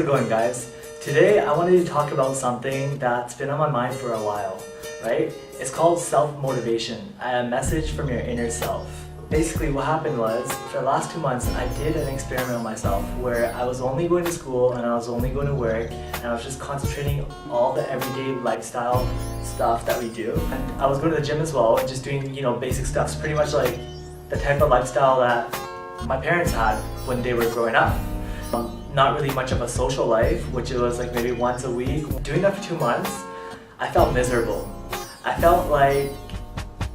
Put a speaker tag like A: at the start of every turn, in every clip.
A: it going, guys? Today I wanted to talk about something that's been on my mind for a while, right? It's called self-motivation, a message from your inner self. Basically what happened was, for the last 2 months I did an experiment on myself where I was only going to school and I was only going to work and I was just concentrating all the everyday lifestyle stuff that we do. And I was going to the gym as well and just doing, basic stuff, pretty much like the type of lifestyle that my parents had when they were growing up. Not really much of a social life, which it was like maybe once a week. Doing that for 2 months, I felt miserable. I felt like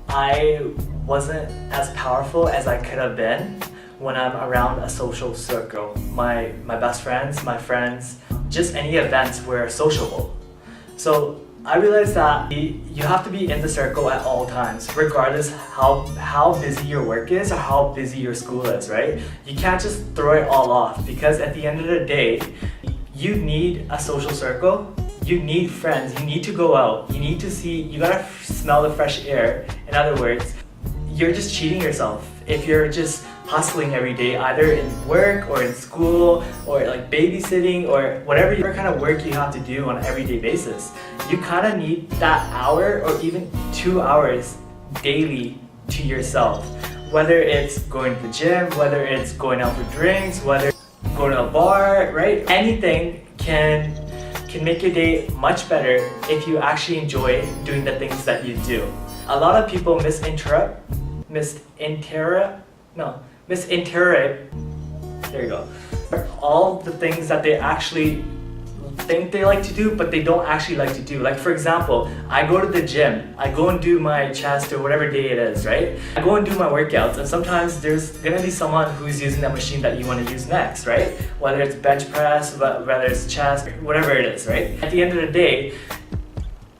A: I wasn't as powerful as I could have been when I'm around a social circle. My best friends, my friends, just any events were sociable. So I realized that you have to be in the circle at all times, regardless how busy your work is or how busy your school is, right? You can't just throw it all off, because at the end of the day, you need a social circle, you need friends, you need to go out, you gotta smell the fresh air. In other words, you're just cheating yourself if you're just hustling every day, either in work or in school or like babysitting or whatever kind of work you have to do on an everyday basis. You kind of need that hour or even 2 hours daily to yourself. Whether it's going to the gym, whether it's going out for drinks, whether it's going to a bar, right? Anything can make your day much better if you actually enjoy doing the things that you do. A lot of people misinterpret, there you go, all the things that they actually think they like to do, but they don't actually like to do. Like for example, I go to the gym, I go and do my chest or whatever day it is, right? I go and do my workouts, and sometimes there's gonna be someone who's using that machine that you want to use next, right? Whether it's bench press, whether it's chest, whatever it is, right? At the end of the day,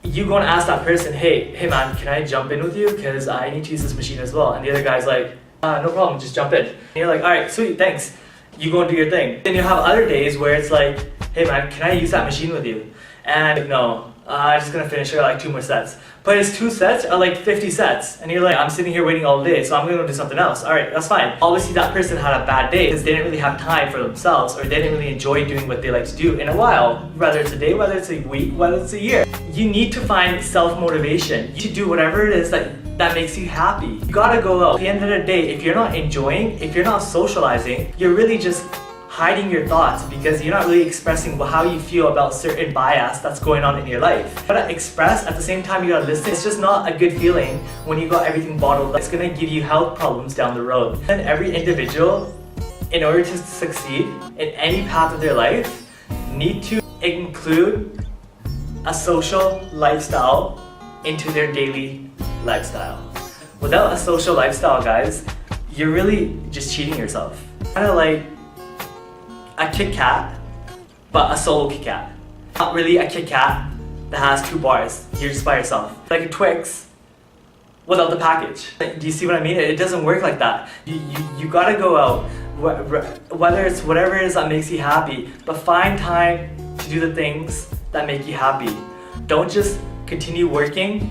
A: you go and ask that person, hey man, can I jump in with you? Because I need to use this machine as well. And the other guy's like, no problem, just jump in. And you're like, alright, sweet, thanks. You go and do your thing. Then you have other days where it's like, hey man, can I use that machine with you? And no, I'm just gonna finish it like 2 more sets. But it's 2 sets are like 50 sets. And you're like, I'm sitting here waiting all day, so I'm gonna go do something else. Alright, that's fine. Obviously that person had a bad day because they didn't really have time for themselves, or they didn't really enjoy doing what they like to do in a while. Whether it's a day, whether it's a week, whether it's a year. You need to find self-motivation. You need to do whatever it is that makes you happy. You gotta go out. At the end of the day, if you're not enjoying, if you're not socializing, you're really just hiding your thoughts because you're not really expressing how you feel about certain bias that's going on in your life. You gotta express, at the same time you gotta listen. It's just not a good feeling when you got everything bottled up. It's gonna give you health problems down the road. And every individual, in order to succeed in any path of their life, need to include a social lifestyle into their daily lifestyle. Without a social lifestyle, guys, you're really just cheating yourself. Kind of like a Kit Kat, but a solo Kit Kat. Not really a Kit Kat that has 2 bars. You're just by yourself. Like a Twix without the package. Do you see what I mean? It doesn't work like that. You gotta go out, whether it's whatever it is that makes you happy, but find time to do the things that make you happy. Don't just continue working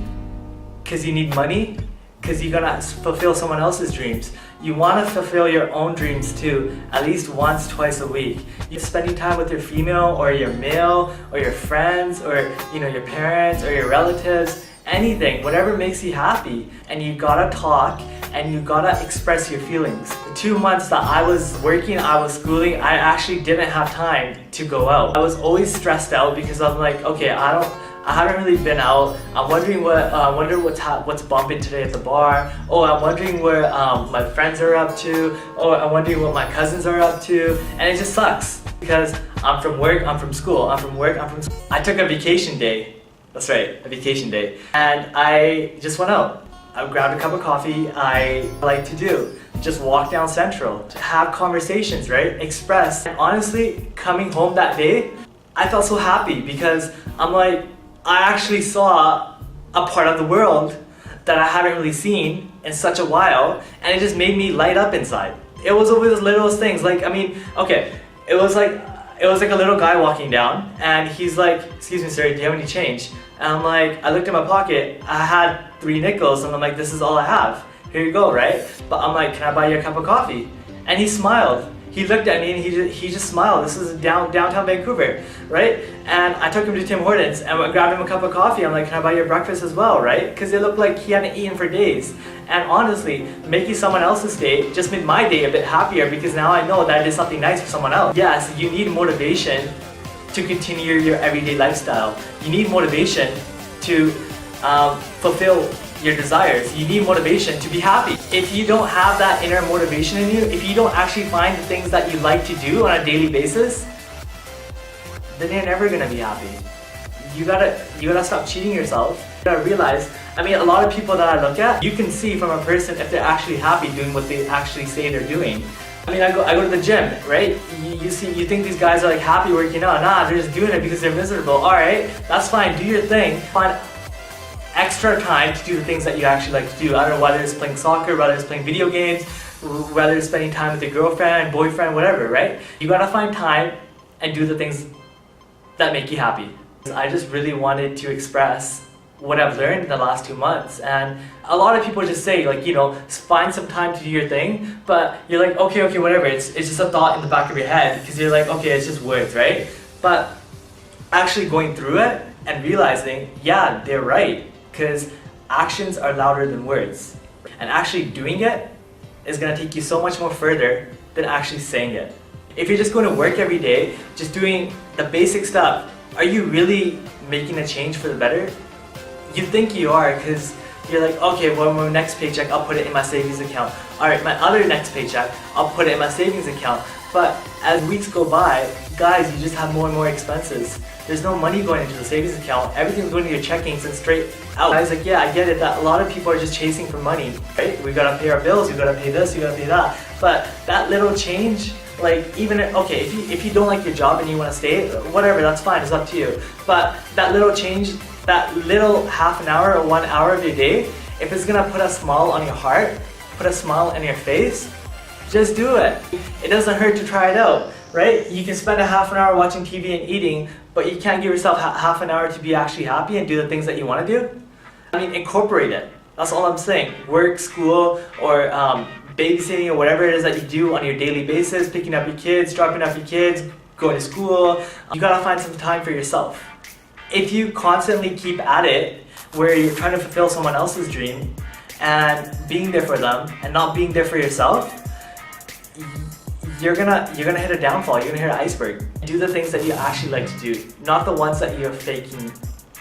A: because you need money, because you're gonna fulfill someone else's dreams. You want to fulfill your own dreams too, at least once, twice a week. You're spending time with your female or your male or your friends or your parents or your relatives, anything, whatever makes you happy. And you gotta talk and you gotta express your feelings. The 2 months that I was working, I was schooling, I actually didn't have time to go out. I was always stressed out because I'm like, okay, I haven't really been out. I'm wondering what's bumping today at the bar. Oh, I'm wondering where my friends are up to. Oh, I'm wondering what my cousins are up to. And it just sucks because I'm from work, I'm from school, I'm from work, I'm from school. I took a vacation day. That's right, a vacation day. And I just went out. I grabbed a cup of coffee. I like to do. Just walk down Central, to have conversations, right? Express. And honestly, coming home that day, I felt so happy because I'm like, I actually saw a part of the world that I haven't really seen in such a while, and it just made me light up inside. It was over the littlest things. Like, I mean, okay, it was like a little guy walking down, and he's like, "Excuse me, sir, do you have any change?" And I'm like, I looked in my pocket, I had 3 nickels, and I'm like, this is all I have. Here you go, right? But I'm like, can I buy you a cup of coffee? And he smiled. He looked at me and he just smiled. This is downtown Vancouver, right? And I took him to Tim Hortons and I grabbed him a cup of coffee. I'm like, can I buy your breakfast as well, right? Because it looked like he hadn't eaten for days. And honestly, making someone else's day just made my day a bit happier because now I know that I did something nice for someone else. Yes, you need motivation to continue your everyday lifestyle. You need motivation to fulfill your desires. You need motivation to be happy. If you don't have that inner motivation in you, if you don't actually find the things that you like to do on a daily basis, then you're never gonna be happy. You gotta stop cheating yourself. You gotta realize, I mean, a lot of people that I look at, you can see from a person if they're actually happy doing what they actually say they're doing. I mean, I go to the gym, right? You think these guys are like happy working out. Nah, they're just doing it because they're miserable. Alright, that's fine, do your thing. Find extra time to do the things that you actually like to do. I don't know, whether it's playing soccer, whether it's playing video games, whether it's spending time with your girlfriend, boyfriend, whatever, right? You gotta find time and do the things that make you happy. I just really wanted to express what I've learned in the last 2 months, and a lot of people just say, like, you know, find some time to do your thing, but you're like, okay, whatever, it's just a thought in the back of your head, because you're like, okay, it's just words, right? But actually going through it and realizing, yeah, they're right, because actions are louder than words, and actually doing it is going to take you so much more further than actually saying it. If you're just going to work every day, just doing the basic stuff, are you really making a change for the better? You think you are, because you're like, okay, well, my next paycheck, I'll put it in my savings account. Alright, my other next paycheck, I'll put it in my savings account. But as weeks go by, guys, you just have more and more expenses. There's no money going into the savings account. Everything's going to your checkings and straight out. I was like, yeah, I get it that a lot of people are just chasing for money, right? We gotta pay our bills, we gotta pay this, we gotta pay that. But that little change, like, even, okay, if you don't like your job and you want to stay, whatever, that's fine, it's up to you. But that little change, that little half an hour or 1 hour of your day, if it's gonna put a smile on your heart, put a smile on your face, just do it. It doesn't hurt to try it out, right? You can spend a half an hour watching TV and eating, but you can't give yourself half an hour to be actually happy and do the things that you want to do. I mean, incorporate it. That's all I'm saying. Work, school, or babysitting, or whatever it is that you do on your daily basis, picking up your kids, dropping off your kids, going to school. You gotta find some time for yourself. If you constantly keep at it, where you're trying to fulfill someone else's dream and being there for them and not being there for yourself, you're gonna hit a downfall. You're gonna hit an iceberg. Do the things that you actually like to do, not the ones that you're faking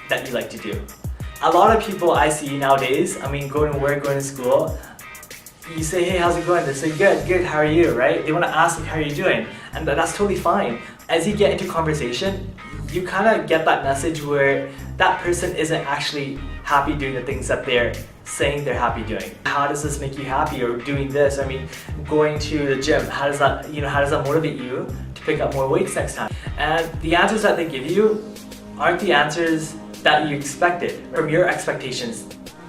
A: that you like to do. A lot of people I see nowadays, I mean, going to work, going to school, you say, hey, how's it going? They say, good, how are you, right? They want to ask you, how are you doing? And that's totally fine. As you get into conversation, you kind of get that message where that person isn't actually happy doing the things that they're saying they're happy doing. How does this make you happy, or doing this? I mean, going to the gym, how does that motivate you to pick up more weights next time? And the answers that they give you aren't the answers that you expected, from your expectations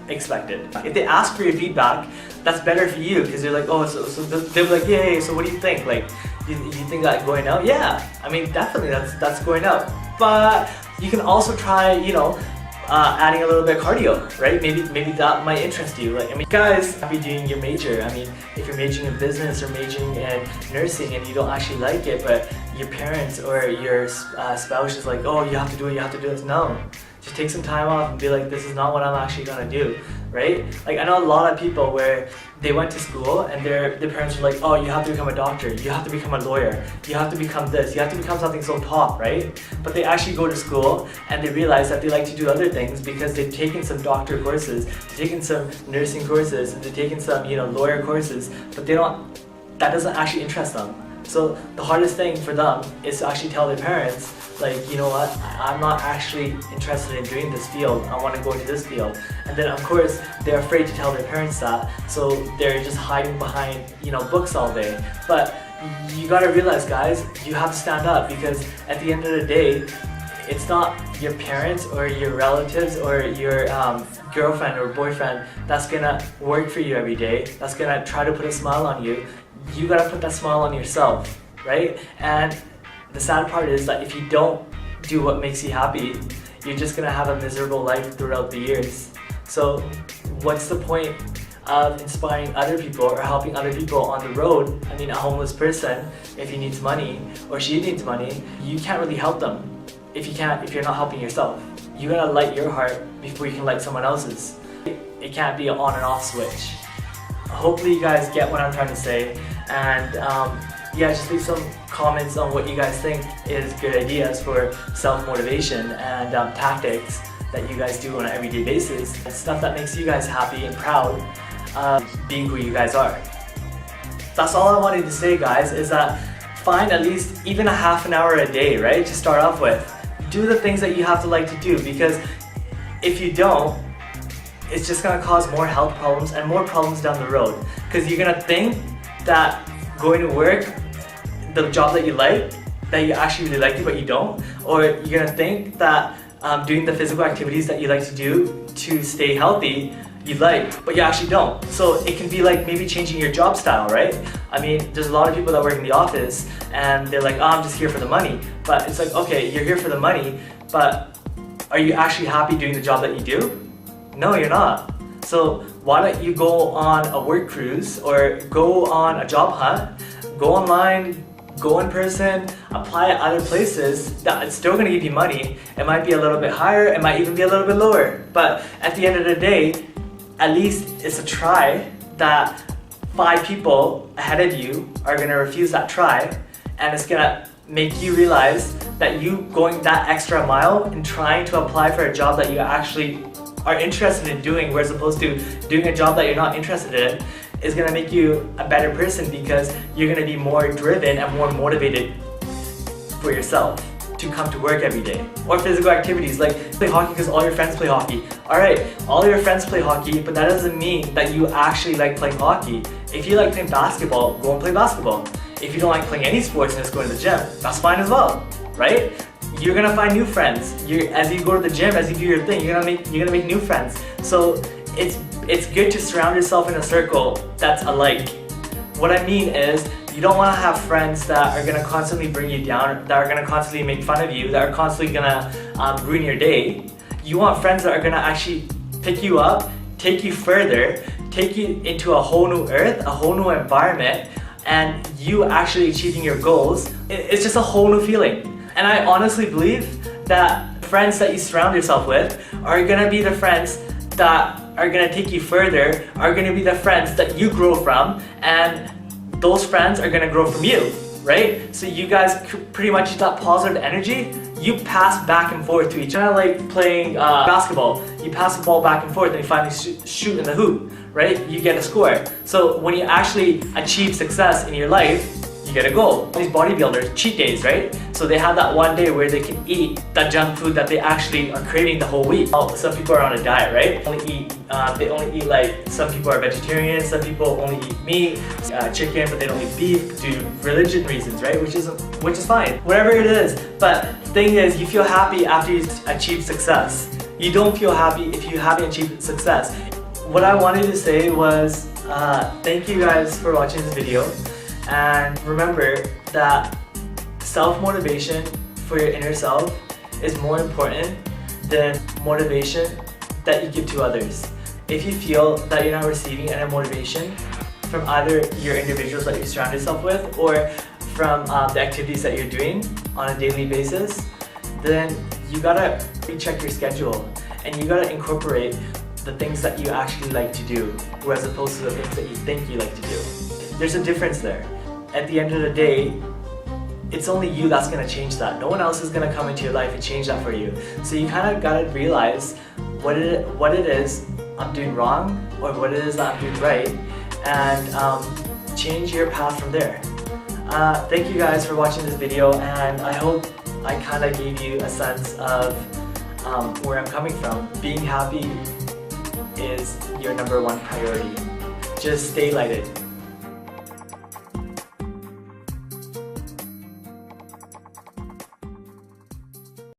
A: expected. If they ask for your feedback, that's better for you, because you're like, oh, so they'll be like, yeah, so what do you think? Like, you think that going out? Yeah, I mean, definitely that's going out. But you can also try, you know, adding a little bit of cardio, right? Maybe that might interest you. Like, I mean, guys, be doing your major. I mean, if you're majoring in business or majoring in nursing and you don't actually like it, but your parents or your spouse is like, oh, you have to do it, you have to do this. No. Just take some time off and be like, this is not what I'm actually gonna do, right? Like, I know a lot of people where they went to school and their parents were like, oh, you have to become a doctor, you have to become a lawyer, you have to become this, you have to become something so top, right? But they actually go to school and they realize that they like to do other things because they've taken some doctor courses, they've taken some nursing courses, they've taken some, you know, lawyer courses, but that doesn't actually interest them. So the hardest thing for them is to actually tell their parents, like, you know what, I'm not actually interested in doing this field, I want to go into this field. And then of course they're afraid to tell their parents that, so they're just hiding behind, you know, books all day. But you gotta realize, guys, you have to stand up, because at the end of the day, it's not your parents or your relatives or your girlfriend or boyfriend that's gonna work for you every day, that's gonna try to put a smile on you. You gotta put that smile on yourself, right? And the sad part is that if you don't do what makes you happy, you're just gonna have a miserable life throughout the years. So what's the point of inspiring other people or helping other people on the road. I mean, a homeless person, if he needs money or she needs money, you can't really help them if you're not helping yourself. You gotta light your heart before you can light someone else's. It can't be an on and off switch. Hopefully you guys get what I'm trying to say, and yeah, just leave some comments on what you guys think is good ideas for self-motivation and tactics that you guys do on an everyday basis. Stuff that makes you guys happy and proud of being who you guys are. That's all I wanted to say, guys, is that find at least even a half an hour a day, right, to start off with. Do the things that you have to like to do, because if you don't, it's just gonna cause more health problems and more problems down the road. Because you're gonna think that going to work, the job that you like, that you actually really like it but you don't, or you're gonna think that doing the physical activities that you like to do to stay healthy you like, but you actually don't. So it can be like maybe changing your job style, right? I mean, there's a lot of people that work in the office and they're like, oh, I'm just here for the money. But it's like, okay, you're here for the money, but are you actually happy doing the job that you do? No, you're not. So why don't you go on a work cruise or go on a job hunt, go online, go in person, apply at other places that it's still going to give you money. It might be a little bit higher, it might even be a little bit lower. But at the end of the day, at least it's a try that 5 people ahead of you are going to refuse that try, and it's going to make you realize that you going that extra mile and trying to apply for a job that you actually are interested in doing, whereas opposed to doing a job that you're not interested in, is going to make you a better person, because you're going to be more driven and more motivated for yourself to come to work every day. Or physical activities like play hockey because all your friends play hockey. Alright, all your friends play hockey, but that doesn't mean that you actually like playing hockey. If you like playing basketball, go and play basketball. If you don't like playing any sports and just going to the gym, that's fine as well, right? You're gonna find new friends. As you go to the gym, as you do your thing, you're gonna make new friends. So it's good to surround yourself in a circle that's alike. What I mean is, you don't want to have friends that are gonna constantly bring you down, that are gonna constantly make fun of you, that are constantly gonna ruin your day. You want friends that are gonna actually pick you up, take you further, take you into a whole new earth, a whole new environment, and you actually achieving your goals. It's just a whole new feeling. And I honestly believe that friends that you surround yourself with are gonna be the friends that are gonna take you further, are gonna be the friends that you grow from, and those friends are gonna grow from you, right? So you guys pretty much that positive energy, you pass back and forth to each other, like playing basketball. You pass the ball back and forth and you finally shoot in the hoop, right? You get a score. So when you actually achieve success in your life, you get a goal. These bodybuilders, cheat days, right? So they have that one day where they can eat that junk food that they actually are craving the whole week. Some people are on a diet, right? They only eat like, some people are vegetarian, some people only eat meat, chicken, but they don't eat beef due to religion reasons, right? Which is fine, whatever it is. But the thing is, you feel happy after you achieve success. You don't feel happy if you haven't achieved success. What I wanted to say was, thank you guys for watching this video. And remember that self-motivation for your inner self is more important than motivation that you give to others. If you feel that you're not receiving any motivation from either your individuals that you surround yourself with or from the activities that you're doing on a daily basis, then you gotta recheck your schedule and you gotta incorporate the things that you actually like to do, as opposed to the things that you think you like to do. There's a difference there. At the end of the day, it's only you that's gonna change that. No one else is gonna come into your life and change that for you. So you kind of gotta realize what it is I'm doing wrong or what it is that I'm doing right, and change your path from there. Thank you guys for watching this video, and I hope I kind of gave you a sense of where I'm coming from. Being happy is your #1 priority. Just stay lighted.